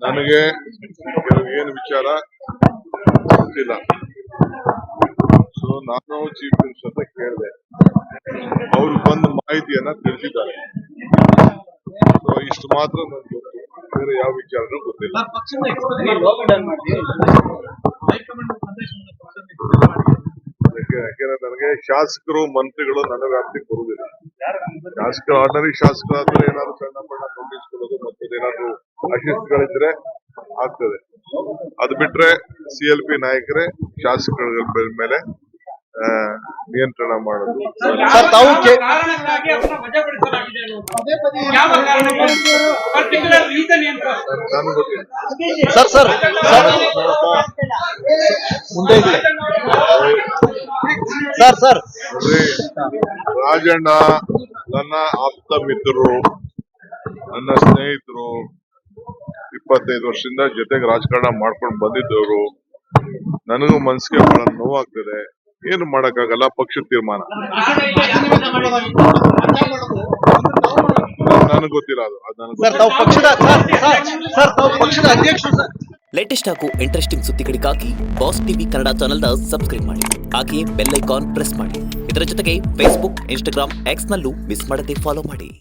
ನನಗೆ ಏನು ವಿಚಾರ ಗೊತ್ತಿಲ್ಲ. ಸೊ ನಾನು ಚೀಫ್ ಮಿನಿಸ್ಟರ್ ಅಂತ ಕೇಳಿದೆ, ಅವ್ರು ಬಂದು ಮಾಹಿತಿಯನ್ನ ತಿಳಿಸಿದ್ದಾರೆ. ಸೊ ಇಷ್ಟು ಮಾತ್ರ ನನಗೆ ಗೊತ್ತು, ಬೇರೆ ಯಾವ ವಿಚಾರನೂ ಗೊತ್ತಿಲ್ಲ. ಯಾಕೆಂದ್ರೆ ನನಗೆ ಶಾಸಕರು ಮಂತ್ರಿಗಳು ನನ್ನ ವ್ಯಾಪ್ತಿಗೆ ಬರುವುದಿಲ್ಲ. ಶಾಸಕರು ಆರ್ಡಿನರಿ ಶಾಸಕರಾದ್ರೆ ಏನಾದ್ರು ಸಣ್ಣ ಪಣ್ಣ ನೋಟಿಸ್ ಕೊಡೋದು ಮತ್ತೇನಾದ್ರು ಅಶಿಸ್ತುಗಳಿದ್ರೆ ಆಗ್ತದೆ. ಅದು ಬಿಟ್ರೆ CLP ನಾಯಕರೇ ಶಾಸಕರ ಮೇಲೆ ನಿಯಂತ್ರಣ ಮಾಡೋದು. ರಾಜಣ್ಣ ನನ್ನ ಆಪ್ತ ಮಿತ್ರರು, ನನ್ನ ಸ್ನೇಹಿತರು, 25 ವರ್ಷದಿಂದ ಜೊತೆಗೆ ರಾಜಕಾರಣ ಮಾಡ್ಕೊಂಡು ಬಂದಿದ್ದವರು. ನನಗೂ ಮನಸ್ಸಿಗೆ ಬಹಳ ನೋವಾಗ್ತದೆ. ಏನು ಮಾಡಕ್ಕಾಗಲ್ಲ, ಪಕ್ಷದ ತೀರ್ಮಾನ. ನನಗೆ ಗೊತ್ತಿಲ್ಲ ಅದು ಲೇಟೆಸ್ಟ್ ಹಾಗೂ ಇಂಟ್ರೆಸ್ಟಿಂಗ್ ಸುದ್ದಿಗಳಿಗಾಗಿ ಬಾಸ್ ಟಿವಿ ಕನ್ನಡ ಚಾನೆಲ್ನ ಸಬ್ಸ್ಕ್ರೈಬ್ ಮಾಡಿ. ಹಾಗೆಯೇ ಬೆಲ್ ಐಕಾನ್ ಪ್ರೆಸ್ ಮಾಡಿ. ಇದರ ಜೊತೆಗೆ ಫೇಸ್ಬುಕ್, ಇನ್ಸ್ಟಾಗ್ರಾಮ್, ಎಕ್ಸ್ ನಲ್ಲೂ ಮಿಸ್ ಮಾಡದೆ ಫಾಲೋ ಮಾಡಿ.